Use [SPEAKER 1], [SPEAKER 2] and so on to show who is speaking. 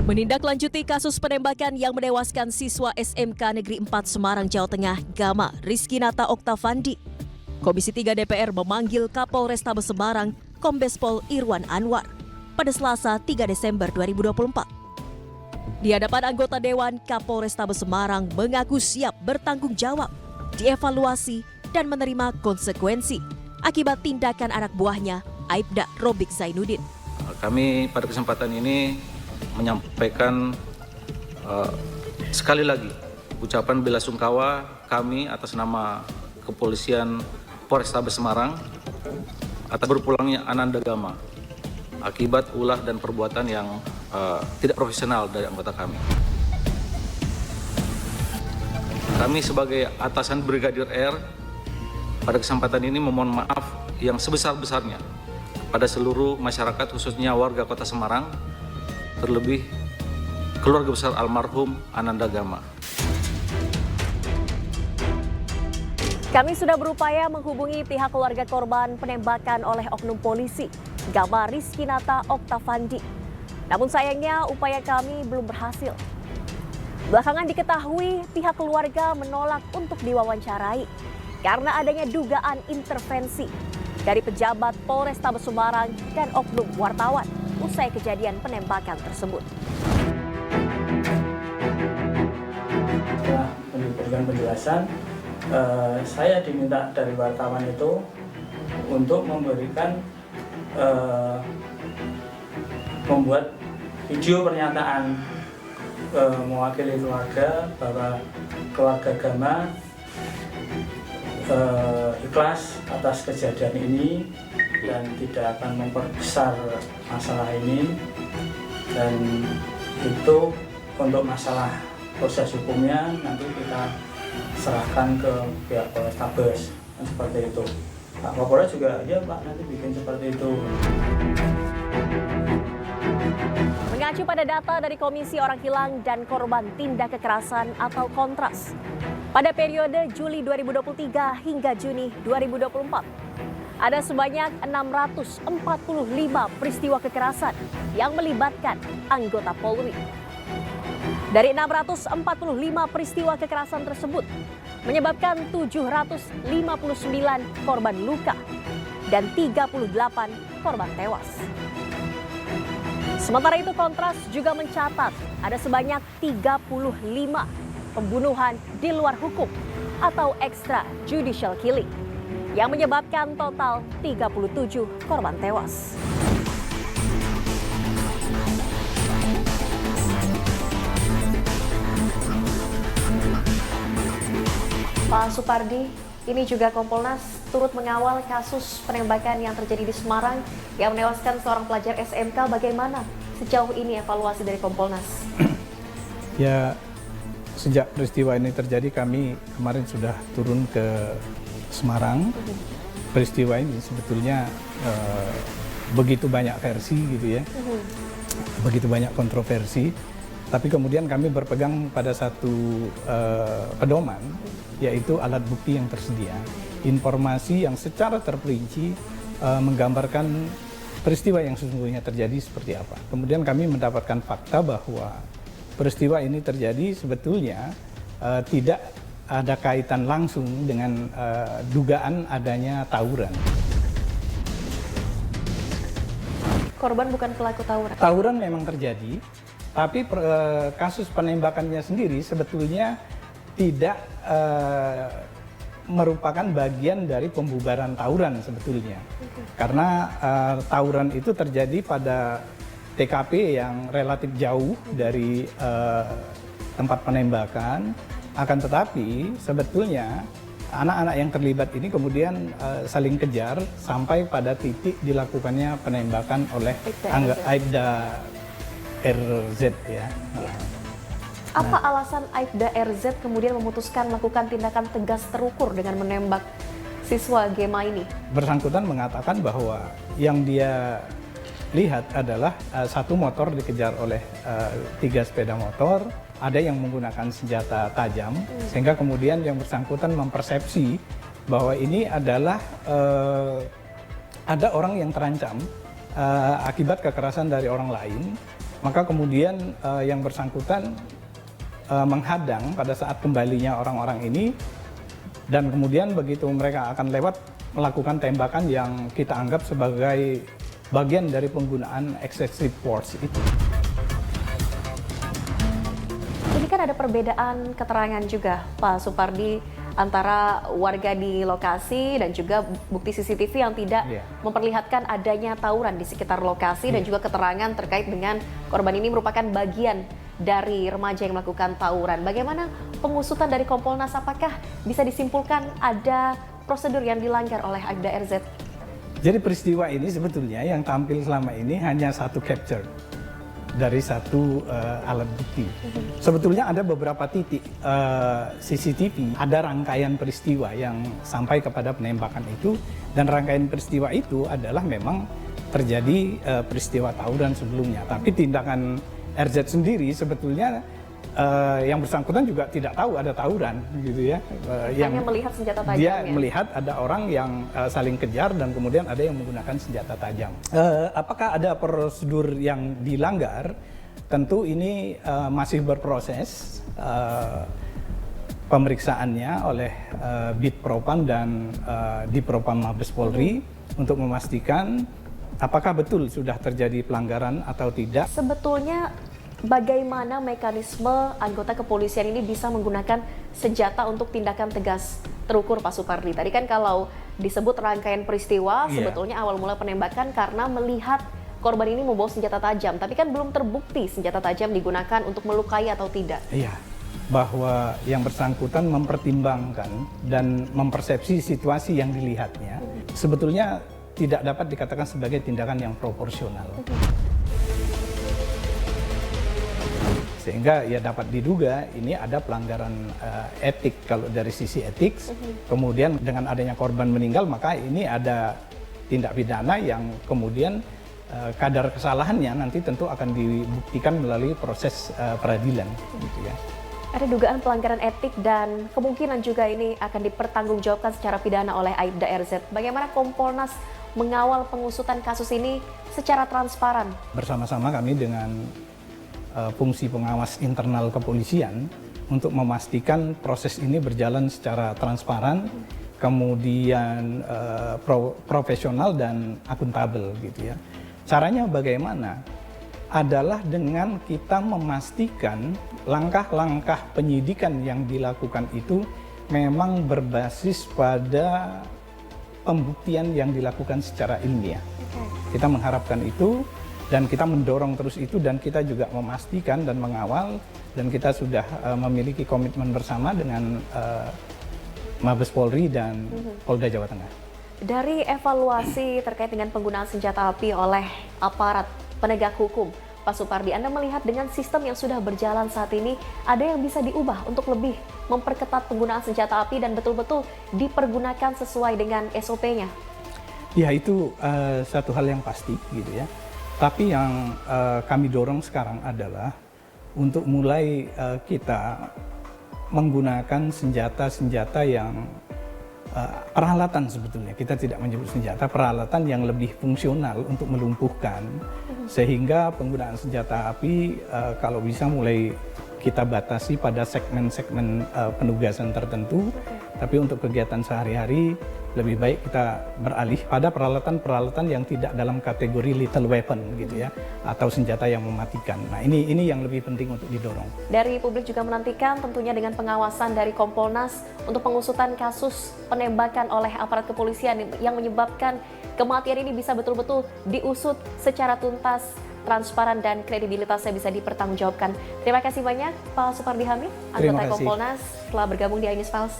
[SPEAKER 1] Menindaklanjuti kasus penembakan yang menewaskan siswa SMK Negeri 4 Semarang, Jawa Tengah, Gama Rizkinata Oktavandi, Komisi 3 DPR memanggil Kapolrestabes Semarang, Kombes Pol Irwan Anwar, pada Selasa 3 Desember 2024. Di hadapan anggota Dewan, Kapolrestabes Semarang mengaku siap bertanggung jawab, dievaluasi, dan menerima konsekuensi akibat tindakan anak buahnya, Aibda Robik Zainuddin.
[SPEAKER 2] Kami pada kesempatan ini menyampaikan sekali lagi ucapan bela sungkawa kami atas nama Kepolisian Polrestabes Semarang atas berpulangnya Ananda Gama akibat ulah dan perbuatan yang tidak profesional dari anggota kami. Kami sebagai atasan Brigadir R pada kesempatan ini memohon maaf yang sebesar-besarnya pada seluruh masyarakat, khususnya warga Kota Semarang, terlebih keluarga besar almarhum Ananda Gama.
[SPEAKER 1] Kami sudah berupaya menghubungi pihak keluarga korban penembakan oleh oknum polisi, Gama Rizkinata Oktavandi. Namun sayangnya upaya kami belum berhasil. Belakangan diketahui pihak keluarga menolak untuk diwawancarai karena adanya dugaan intervensi dari pejabat Polrestabes Semarang dan oknum wartawan usai kejadian penembakan tersebut.
[SPEAKER 3] Setelah memberikan penjelasan, saya diminta dari wartawan itu untuk memberikan membuat video pernyataan mewakili keluarga bahwa keluarga Gama ikhlas atas kejadian ini dan tidak akan memperbesar masalah ini, dan itu untuk masalah proses hukumnya nanti kita serahkan ke pihak Polrestabes, seperti itu. Pak Kapolres juga, ya Pak, nanti bikin seperti itu.
[SPEAKER 1] Mengacu pada data dari Komisi Orang Hilang dan Korban Tindak Kekerasan atau Kontras, pada periode Juli 2023 hingga Juni 2024, ada sebanyak 645 peristiwa kekerasan yang melibatkan anggota Polri. Dari 645 peristiwa kekerasan tersebut, menyebabkan 759 korban luka dan 38 korban tewas. Sementara itu, Kontras juga mencatat ada sebanyak 35 pembunuhan di luar hukum atau extrajudicial killing yang menyebabkan total 37 korban tewas. Pak Supardi, ini juga Kompolnas turut mengawal kasus penembakan yang terjadi di Semarang yang menewaskan seorang pelajar SMK. Bagaimana sejauh ini evaluasi dari Kompolnas?
[SPEAKER 4] Ya, sejak peristiwa ini terjadi kami kemarin sudah turun ke Semarang. Peristiwa ini sebetulnya begitu banyak versi gitu ya, begitu banyak kontroversi. Tapi kemudian kami berpegang pada satu pedoman, yaitu alat bukti yang tersedia, informasi yang secara terperinci menggambarkan peristiwa yang sesungguhnya terjadi seperti apa. Kemudian kami mendapatkan fakta bahwa peristiwa ini terjadi sebetulnya tidak ada kaitan langsung dengan dugaan adanya tawuran.
[SPEAKER 1] Korban bukan pelaku tawuran?
[SPEAKER 4] Tawuran memang terjadi, tapi kasus penembakannya sendiri sebetulnya tidak merupakan bagian dari pembubaran tawuran sebetulnya. Karena tawuran itu terjadi pada TKP yang relatif jauh dari tempat penembakan. Akan tetapi sebetulnya anak-anak yang terlibat ini kemudian saling kejar sampai pada titik dilakukannya penembakan oleh Aibda RZ ya.
[SPEAKER 1] Apa alasan Aibda RZ kemudian memutuskan melakukan tindakan tegas terukur dengan menembak siswa Gema ini?
[SPEAKER 4] Bersangkutan mengatakan bahwa yang dia lihat adalah satu motor dikejar oleh 3 sepeda motor, ada yang menggunakan senjata tajam, sehingga kemudian yang bersangkutan mempersepsi bahwa ini adalah ada orang yang terancam akibat kekerasan dari orang lain. maka kemudian yang bersangkutan menghadang pada saat kembalinya orang-orang ini, dan kemudian begitu mereka akan lewat melakukan tembakan yang kita anggap sebagai bagian dari penggunaan excessive force itu.
[SPEAKER 1] Ini kan ada perbedaan keterangan juga, Pak Supardi, antara warga di lokasi dan juga bukti CCTV yang tidak memperlihatkan adanya tawuran di sekitar lokasi dan juga keterangan terkait dengan korban ini merupakan bagian dari remaja yang melakukan tawuran. Bagaimana pengusutan dari Kompolnas? Apakah bisa disimpulkan ada prosedur yang dilanggar oleh Aibda RZ?
[SPEAKER 4] Jadi peristiwa ini sebetulnya yang tampil selama ini hanya satu capture dari satu alat bukti. Sebetulnya ada beberapa titik CCTV, ada rangkaian peristiwa yang sampai kepada penembakan itu, dan rangkaian peristiwa itu adalah memang terjadi peristiwa tawuran sebelumnya. Tapi tindakan RZ sendiri sebetulnya yang bersangkutan juga tidak tahu ada tawuran, gitu ya.
[SPEAKER 1] Hanya melihat senjata tajam.
[SPEAKER 4] Dia melihat ada orang yang saling kejar dan kemudian ada yang menggunakan senjata tajam. Apakah ada prosedur yang dilanggar? Tentu ini masih berproses pemeriksaannya oleh Bid Propam dan di Propam Mabes Polri untuk memastikan apakah betul sudah terjadi pelanggaran atau tidak.
[SPEAKER 1] Sebetulnya bagaimana mekanisme anggota kepolisian ini bisa menggunakan senjata untuk tindakan tegas terukur, Pak Supardi? Tadi kan kalau disebut rangkaian peristiwa, sebetulnya awal mula penembakan karena melihat korban ini membawa senjata tajam. Tapi kan belum terbukti senjata tajam digunakan untuk melukai atau tidak.
[SPEAKER 4] Iya, bahwa yang bersangkutan mempertimbangkan dan mempersepsi situasi yang dilihatnya, sebetulnya tidak dapat dikatakan sebagai tindakan yang proporsional. Sehingga ya dapat diduga ini ada pelanggaran etik kalau dari sisi etik. Kemudian dengan adanya korban meninggal, maka ini ada tindak pidana yang kemudian kadar kesalahannya nanti tentu akan dibuktikan melalui proses peradilan, gitu ya.
[SPEAKER 1] Ada dugaan pelanggaran etik dan kemungkinan juga ini akan dipertanggungjawabkan secara pidana oleh Aibda RZ. Bagaimana Kompolnas mengawal pengusutan kasus ini secara transparan? Bersama-sama
[SPEAKER 4] kami dengan fungsi pengawas internal kepolisian untuk memastikan proses ini berjalan secara transparan, kemudian profesional dan akuntabel, gitu ya. Caranya bagaimana? Adalah dengan kita memastikan langkah-langkah penyidikan yang dilakukan itu memang berbasis pada pembuktian yang dilakukan secara ilmiah. Kita mengharapkan itu dan kita mendorong terus itu, dan kita juga memastikan dan mengawal, dan kita sudah memiliki komitmen bersama dengan Mabes Polri dan Polda Jawa Tengah.
[SPEAKER 1] Dari evaluasi terkait dengan penggunaan senjata api oleh aparat penegak hukum, Pak Supardi, Anda melihat dengan sistem yang sudah berjalan saat ini, ada yang bisa diubah untuk lebih memperketat penggunaan senjata api dan betul-betul dipergunakan sesuai dengan SOP-nya?
[SPEAKER 4] Ya, itu satu hal yang pasti, gitu ya. Tapi yang kami dorong sekarang adalah untuk mulai kita menggunakan senjata-senjata yang peralatan, sebetulnya kita tidak menyebut senjata, peralatan yang lebih fungsional untuk melumpuhkan, sehingga penggunaan senjata api kalau bisa mulai kita batasi pada segmen-segmen penugasan tertentu, tapi untuk kegiatan sehari-hari lebih baik kita beralih pada peralatan-peralatan yang tidak dalam kategori lethal weapon, gitu ya, atau senjata yang mematikan. Nah, ini yang lebih penting untuk didorong.
[SPEAKER 1] Dari publik juga menantikan tentunya dengan pengawasan dari Kompolnas untuk pengusutan kasus penembakan oleh aparat kepolisian yang menyebabkan kematian ini bisa betul-betul diusut secara tuntas, transparan, dan kredibilitasnya bisa dipertanggungjawabkan. Terima kasih banyak Pak Supardi Hamid, anggota Kompolnas, telah bergabung di iNews Pulse.